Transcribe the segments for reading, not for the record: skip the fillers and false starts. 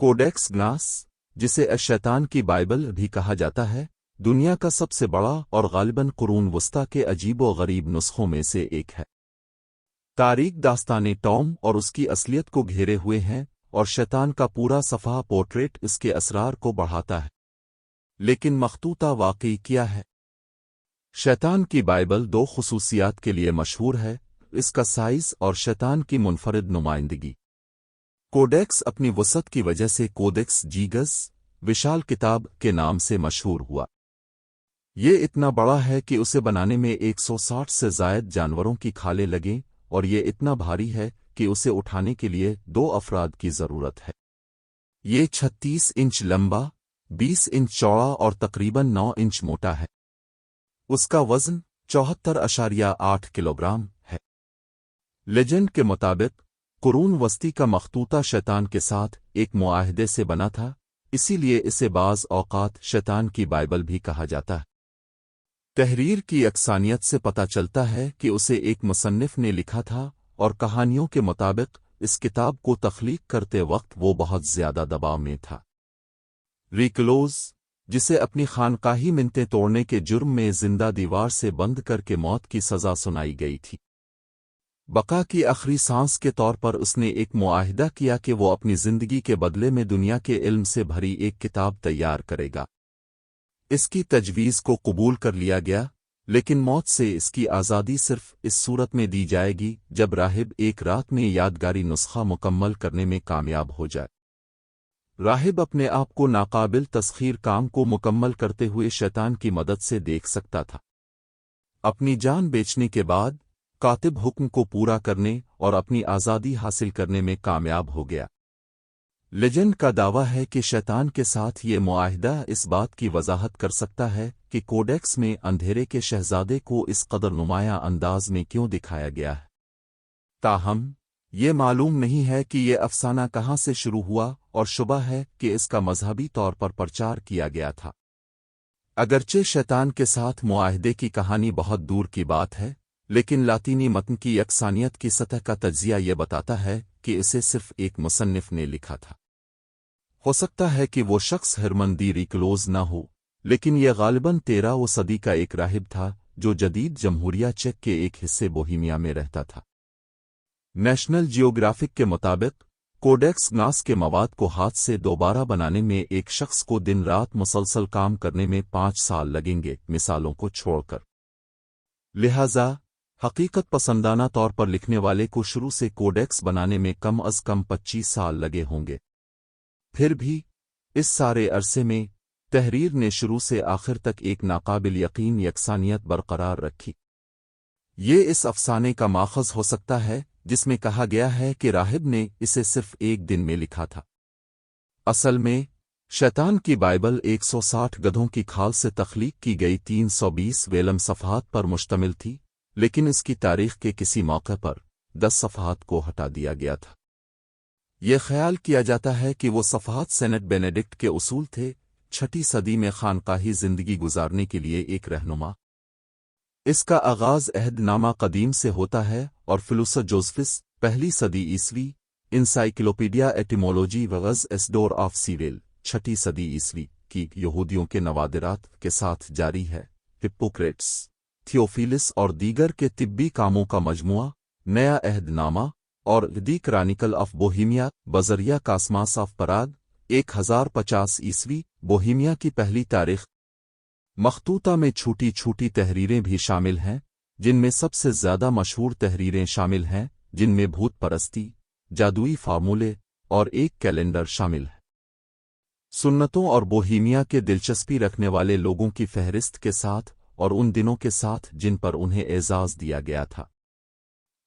Codex ग्नास, जिसे अश-शैतान की Bible भी कहा जाता है, दुनिया का सबसे बड़ा और गालिबन कुरून वस्ता के अजीबो-गरीब नुस्खों में से एक है। तारीख दास्ताने टॉम और उसकी असलियत को घेरे हुए हैं और शैतान का पूरा सफ़ा पोर्ट्रेट इसके असरार को बढ़ाता है। लेकिन मखतूता वाकई क्या है? शैतान की बाइबल दो खुसूसियात के लिए मशहूर है, इसका साइज और शैतान की मुनफरिद नुमाइंदगी। कोडेक्स अपनी वसत की वजह से कोडेक्स जीगस, विशाल किताब के नाम से मशहूर हुआ। ये इतना बड़ा है कि उसे बनाने में 160 से ज़ायद जानवरों की खालें लगें और ये इतना भारी है कि उसे उठाने के लिए 2 अफराद की ज़रूरत है। ये 36 इंच लंबा, 20 इंच चौड़ा और तकरीबन 9 इंच मोटा है। उसका वज़न 74.8 किलोग्राम है। लेजेंड के मुताबिक कुरून वस्ती का मखतूता शैतान के साथ एक मुआहदे से बना था, इसीलिए इसे बाज़ औक़ात शैतान की बाइबल भी कहा जाता है। तहरीर की अक्सानियत से पता चलता है कि उसे एक मुसन्निफ ने लिखा था और कहानियों के मुताबिक इस किताब को तख्लीक करते वक्त वो बहुत ज़्यादा दबाव में था। रिकलोज़, जिसे अपनी खानकाही मिन्तें तोड़ने के जुर्म में जिंदा दीवार से बंद करके मौत की सज़ा सुनाई गई थी, बका की आखिरी सांस के तौर पर उसने एक मुआहिदा किया कि वो अपनी जिंदगी के बदले में दुनिया के इल्म से भरी एक किताब तैयार करेगा। इसकी तजवीज़ को कबूल कर लिया गया, लेकिन मौत से इसकी आज़ादी सिर्फ इस सूरत में दी जाएगी जब राहिब एक रात में यादगारी नुस्खा मुकम्मल करने में कामयाब हो जाए। राहिब अपने आप को नाकाबिल तस्खीर काम को मुकम्मल करते हुए शैतान की मदद से देख सकता था। अपनी जान बेचने के बाद कातिब हुक्म को पूरा करने और अपनी आज़ादी हासिल करने में कामयाब हो गया। लेजेंड का दावा है कि शैतान के साथ ये मुआहिदा इस बात की वजाहत कर सकता है कि कोडेक्स में अंधेरे के शहजादे को इस कदर नुमाया अंदाज में क्यों दिखाया गया है। ताहम ये मालूम नहीं है कि ये अफसाना कहाँ से शुरू हुआ और शुबह है कि इसका मजहबी तौर पर प्रचार किया गया था। अगरचे शैतान के साथ मुआहिदे की कहानी बहुत दूर की बात है, लेकिन लातीनी मतन की यकसानियत की सतह का तज्जिया ये बताता है कि इसे सिर्फ एक मुसन्निफ ने लिखा था। हो सकता है कि वो शख्स हरमन दी रिकलोज़ न हो, लेकिन यह गालिबन 13वीं सदी का एक राहिब था जो जदीद जमहूरिया चेक के एक हिस्से बोहीमिया में रहता था। नेशनल जियोग्राफिक के मुताबिक कोडेक्स ग्नास के मवाद को हाथ से दोबारा बनाने में एक शख्स को दिन रात मुसलसल काम करने में 5 साल लगेंगे, मिसालों को छोड़कर। लिहाजा हकीकत पसंदाना तौर पर लिखने वाले को शुरू से कोडेक्स बनाने में कम अज़ कम 25 साल लगे होंगे। फिर भी इस सारे अरसे में तहरीर ने शुरू से आखिर तक एक नाकाबिल यकीन यकसानियत बरकरार रखी। ये इस अफसाने का माखज़ हो सकता है जिसमें कहा गया है कि राहिब ने इसे सिर्फ एक दिन में लिखा था। असल में शैतान की बाइबल 160 गधों की खाल से तख्लीक की गई 320 वेलम सफ़हात पर मुश्तमिल थी, लेकिन इसकी तारीख के किसी मौके पर 10 सफ़हात को हटा दिया गया था। यह ख्याल किया जाता है कि वो सफ़हात सेनेट बेनेडिक्ट के उसूल थे, 6ठी सदी में खानकाही जिंदगी गुजारने के लिए एक रहनुमा। इसका आगाज़ अहदनामा कदीम से होता है और फिलुसा जोसेफिस 1ली सदी ईसवी, इंसाइक्लोपीडिया एटिमोलॉजी वगज़ एसडोर ऑफ सीवेल 6ठी सदी ईसवी की यहूदियों के नवादिरात के साथ जारी है। हिप्पोक्रेट्स, थियोफिलिस और दीगर के तिब्बी कामों का मजमुआ, नया अहदनामा और दी Chronicle of Bohemia Bajaria कासमास of पराग 1050 ईसवी, बोहीमिया की पहली तारीख। मखतूता में छोटी छोटी तहरीरें भी शामिल हैं, जिनमें सबसे ज़्यादा मशहूर तहरीरें शामिल हैं, जिनमें भूत परस्ती, जादुई फार्मूले और एक कैलेंडर शामिल है। सुन्नतों और बोहीमिया के दिलचस्पी रखने वाले लोगों की फहरिस्त के साथ और उन दिनों के साथ जिन पर उन्हें एजाज़ दिया गया था।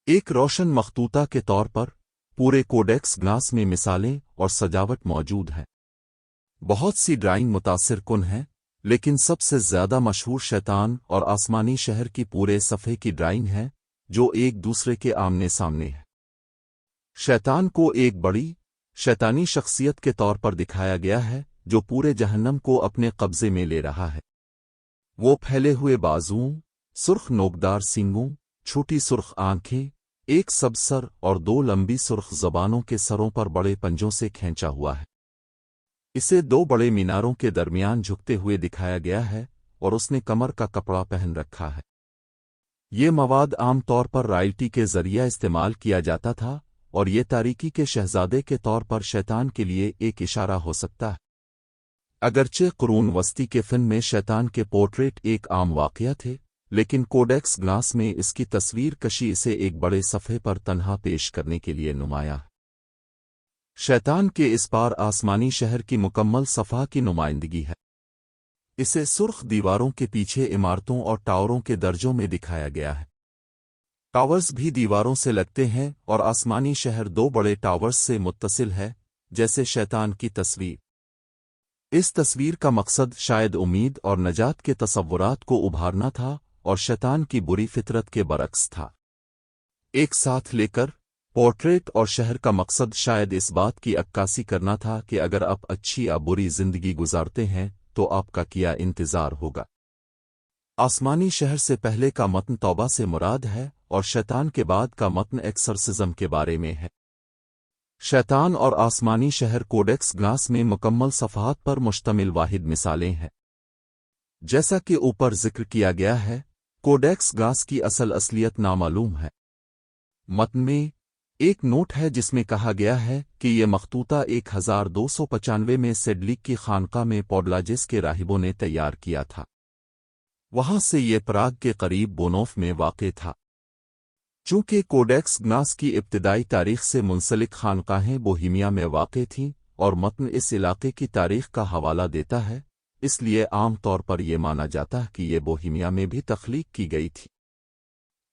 एक रोशन मखतूता के तौर पर पूरे कोडेक्स ग्नास में मिसालें और सजावट मौजूद हैं। बहुत सी ड्राइंग मुतासिर कुन हैं, लेकिन सबसे ज़्यादा मशहूर शैतान और आसमानी शहर की पूरे सफ़े की ड्राइंग है, जो एक दूसरे के आमने सामने है। शैतान को एक बड़ी शैतानी शख्सियत के तौर पर दिखाया गया है जो पूरे जहन्नम को अपने कब्जे में ले रहा है। वो फैले हुए बाजुओं, सुर्ख नोकदार सींगों, छोटी सुर्ख आंखें, एक सब सर और 2 लंबी सुर्ख ज़बानों के सरों पर बड़े पंजों से खींचा हुआ है। इसे दो बड़े मीनारों के दरमियान झुकते हुए दिखाया गया है और उसने कमर का कपड़ा पहन रखा है। ये मवाद आम तौर पर रॉयल्टी के जरिए इस्तेमाल किया जाता था और ये तारीकी के शहजादे के तौर पर शैतान के लिए एक इशारा हो सकता है। अगरचे कुरून वस्ती के फिल्म में शैतान के पोर्ट्रेट एक आम वाक़या थे, लेकिन कोडेक्स ग्लास में इसकी तस्वीर कशी इसे एक बड़े सफ़े पर तन्हा पेश करने के लिए नुमाया है। शैतान के इस पार आसमानी शहर की मुकम्मल सफ़ा की नुमाइंदगी है। इसे सुर्ख दीवारों के पीछे इमारतों और टावरों के दर्जों में दिखाया गया है। टावर्स भी दीवारों से लगते हैं और आसमानी शहर दो बड़े टावर्स से मुत्तसिल है, जैसे शैतान की तस्वीर। इस तस्वीर का मकसद शायद उम्मीद और नजात के तसव्वुरात को उभारना था और शैतान की बुरी फितरत के बरक्स था। एक साथ लेकर पोर्ट्रेट और शहर का मकसद शायद इस बात की अक्कासी करना था कि अगर आप अच्छी या बुरी जिंदगी गुजारते हैं तो आपका क्या इंतजार होगा। आसमानी शहर से पहले का मतन तौबा से मुराद है और शैतान के बाद का मतन एक्सर्सिज्म के बारे में है। शैतान और आसमानी शहर कोडेक्स ग्लास में मुकम्मल सफ़हात पर मुश्तमिल वाहिद मिसालें हैं। जैसा कि ऊपर जिक्र किया गया है, कोडेक्स ग्लास की असलियत नामालूम है। मतन में एक नोट है जिसमें कहा गया है कि ये मखतूता 1295 में सेडलिक की खानका में पौडलाजिस के राहिबों ने तैयार किया था। वहां से ये प्राग के करीब बोनोफ में वाक़ था। चूंकि कोडेक्स ग्लास की इब्तिदाई तारीख से मुंसलिक खानकाहें बोहीमिया में वाक़ थीं और मतन इस इलाके की तारीख का हवाला देता है, इसलिए आम तौर पर यह माना जाता है कि ये बोहीमिया में भी तख्लीक की गई थी।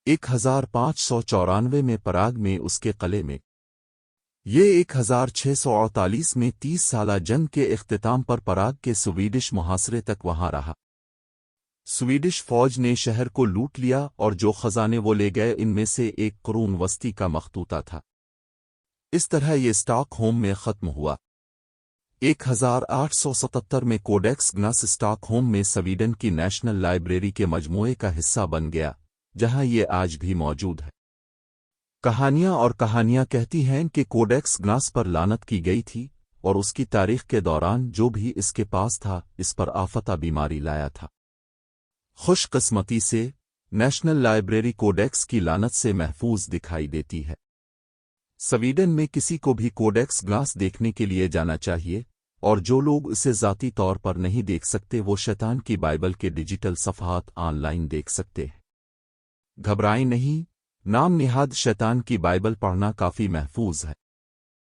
1594 में पराग में उसके क़िले में। ये 1648 में 30 साला जंग के इख्तिताम पर पराग के स्वीडिश मुहासरे तक वहां रहा। स्वीडिश फौज ने शहर को लूट लिया और जो खजाने वो ले गए इनमें से एक कुरून वस्ती का मखतूता था। इस तरह ये स्टॉकहोम में ख़त्म हुआ। 1877 में कोडेक्स ग्लास स्टॉकहोम में स्वीडन की नेशनल लाइब्रेरी के मजमूए का हिस्सा बन गया, जहां ये आज भी मौजूद है। कहानियां कहती हैं कि कोडेक्स ग्लास पर लानत की गई थी और उसकी तारीख के दौरान जो भी इसके पास था इस पर आफता बीमारी लाया था। खुशकिस्मती से नेशनल लाइब्रेरी कोडेक्स की लानत से महफूज दिखाई देती है। स्वीडन में किसी को भी कोडेक्स ग्लास देखने के लिए जाना चाहिए, और जो लोग इसे ज़ाती तौर पर नहीं देख सकते वो शैतान की बाइबल के डिजिटल सफ़हात ऑनलाइन देख सकते हैं। घबराएं नहीं, नाम निहाद शैतान की बाइबल पढ़ना काफ़ी महफूज है।